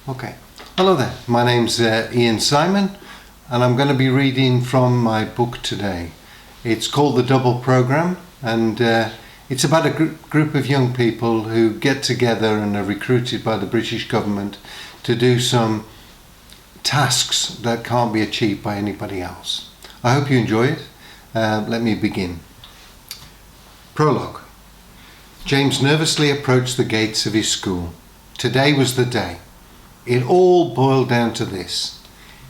Okay, hello there. My name's Ian Simon, and I'm going to be reading from my book today. It's called The Double Programme, and it's about a group of young people who get together and are recruited by the British government to do some tasks that can't be achieved by anybody else. I hope you enjoy it. Let me begin. Prologue. James nervously approached the gates of his school. Today was the day. It all boiled down to this.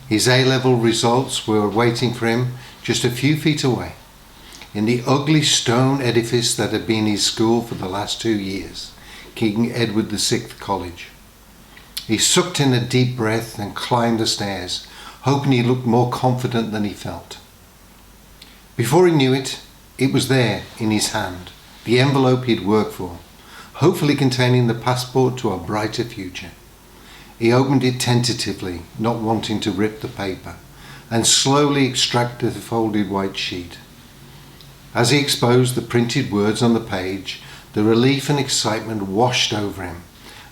His A-level results were waiting for him just a few feet away, in the ugly stone edifice that had been his school for the last 2 years, King Edward VI College. He sucked in a deep breath and climbed the stairs, hoping he looked more confident than he felt. Before he knew it, it was there in his hand, the envelope he'd worked for, hopefully containing the passport to a brighter future. He opened it tentatively, not wanting to rip the paper, and slowly extracted the folded white sheet. As he exposed the printed words on the page, the relief and excitement washed over him,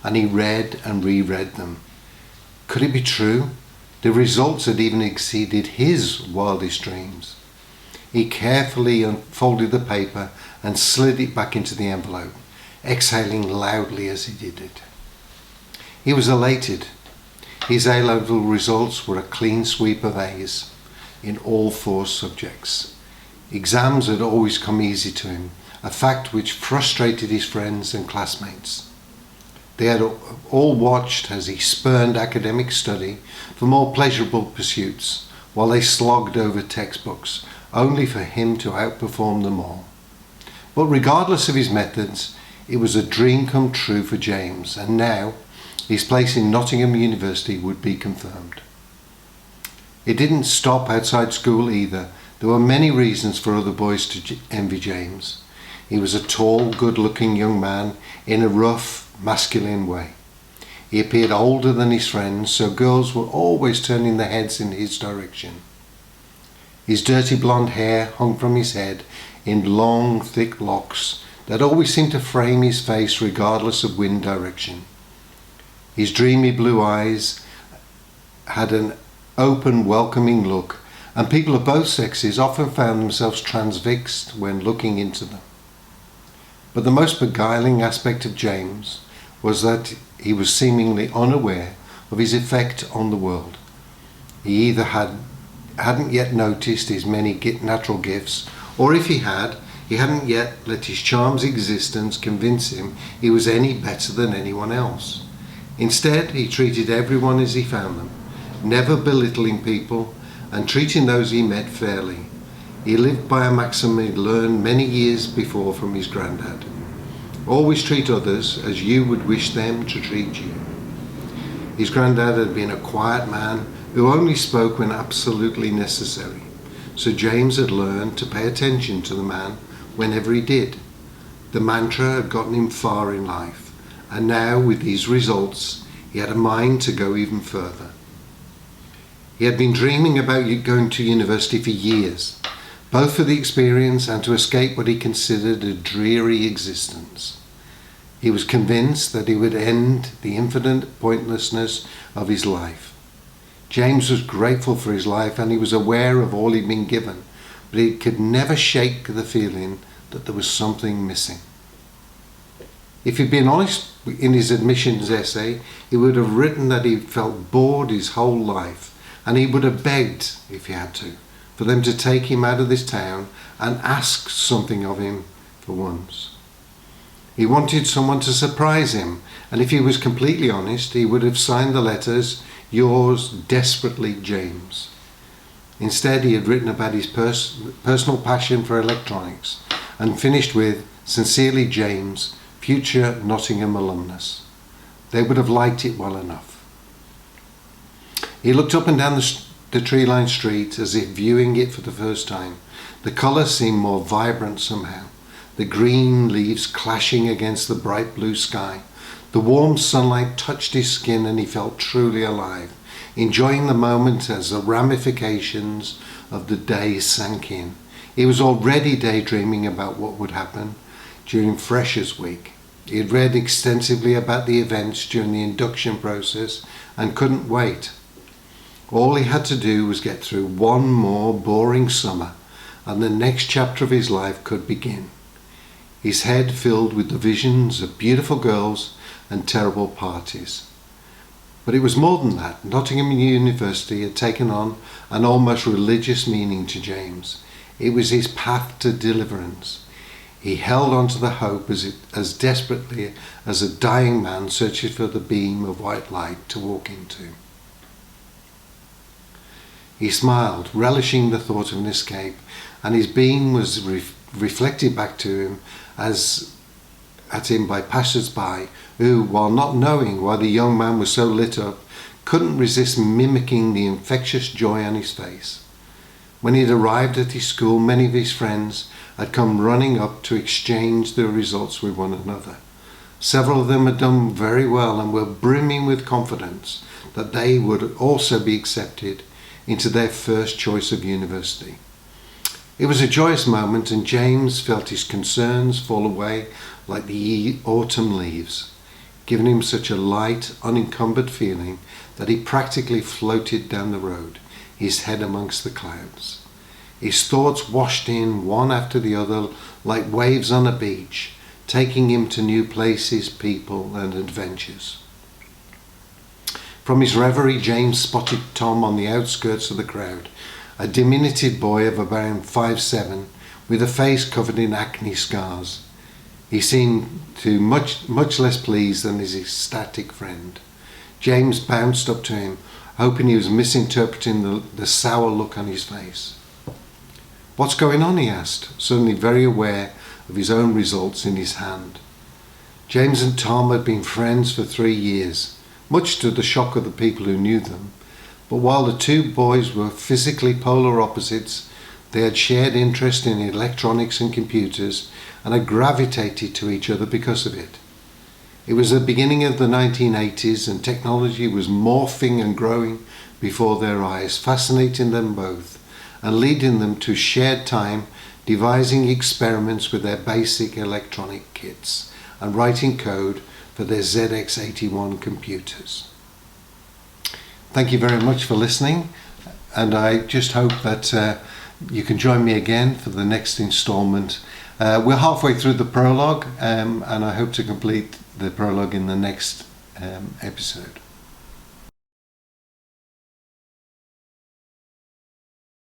and he read and reread them. Could it be true? The results had even exceeded his wildest dreams. He carefully unfolded the paper and slid it back into the envelope, exhaling loudly as he did it. He was elated. His A-level results were a clean sweep of A's in all 4 subjects. Exams had always come easy to him, a fact which frustrated his friends and classmates. They had all watched as he spurned academic study for more pleasurable pursuits, while they slogged over textbooks, only for him to outperform them all. But regardless of his methods, it was a dream come true for James, and now his place in Nottingham University would be confirmed. It didn't stop outside school either. There were many reasons for other boys to envy James. He was a tall, good-looking young man in a rough, masculine way. He appeared older than his friends, so girls were always turning their heads in his direction. His dirty blonde hair hung from his head in long, thick locks that always seemed to frame his face regardless of wind direction. His dreamy blue eyes had an open, welcoming look, and people of both sexes often found themselves transfixed when looking into them. But the most beguiling aspect of James was that he was seemingly unaware of his effect on the world. He either hadn't yet noticed his many natural gifts, or if he had, he hadn't yet let his charm's existence convince him he was any better than anyone else. Instead, he treated everyone as he found them, never belittling people and treating those he met fairly. He lived by a maxim he'd learned many years before from his granddad. Always treat others as you would wish them to treat you. His granddad had been a quiet man who only spoke when absolutely necessary, so James had learned to pay attention to the man whenever he did. The mantra had gotten him far in life. And now, with these results, he had a mind to go even further. He had been dreaming about going to university for years, both for the experience and to escape what he considered a dreary existence. He was convinced that he would end the infinite pointlessness of his life. James was grateful for his life, and he was aware of all he'd been given, but he could never shake the feeling that there was something missing. If he'd been honest in his admissions essay, he would have written that he felt bored his whole life, and he would have begged, if he had to, for them to take him out of this town and ask something of him for once. He wanted someone to surprise him, and if he was completely honest, he would have signed the letters, "Yours desperately, James." Instead, he had written about his personal passion for electronics and finished with, "Sincerely, James, future Nottingham alumnus." They would have liked it well enough. He looked up and down the tree-lined street as if viewing it for the first time. The colour seemed more vibrant somehow, the green leaves clashing against the bright blue sky. The warm sunlight touched his skin and he felt truly alive, enjoying the moment as the ramifications of the day sank in. He was already daydreaming about what would happen during Freshers' Week. He had read extensively about the events during the induction process and couldn't wait. All he had to do was get through one more boring summer and the next chapter of his life could begin. His head filled with the visions of beautiful girls and terrible parties. But it was more than that. Nottingham University had taken on an almost religious meaning to James. It was his path to deliverance. He held on to the hope as desperately as a dying man searches for the beam of white light to walk into. He smiled, relishing the thought of an escape, and his beam was reflected back to him at him by passers-by who, while not knowing why the young man was so lit up, couldn't resist mimicking the infectious joy on his face. When he had arrived at his school, many of his friends had come running up to exchange their results with one another. Several of them had done very well and were brimming with confidence that they would also be accepted into their first choice of university. It was a joyous moment, and James felt his concerns fall away like the autumn leaves, giving him such a light, unencumbered feeling that he practically floated down the road, his head amongst the clouds. His thoughts washed in one after the other like waves on a beach, taking him to new places, people, and adventures. From his reverie, James spotted Tom on the outskirts of the crowd, a diminutive boy of about 5'7", with a face covered in acne scars. He seemed much less pleased than his ecstatic friend. James bounced up to him, hoping he was misinterpreting the sour look on his face. "What's going on?" he asked, suddenly very aware of his own results in his hand. James and Tom had been friends for 3 years, much to the shock of the people who knew them. But while the two boys were physically polar opposites, they had shared interest in electronics and computers and had gravitated to each other because of it. It was the beginning of the 1980s and technology was morphing and growing before their eyes, fascinating them both and leading them to shared time devising experiments with their basic electronic kits and writing code for their ZX81 computers. Thank you very much for listening, and I just hope that you can join me again for the next installment. We're halfway through the prologue, and I hope to complete the prologue in the next episode.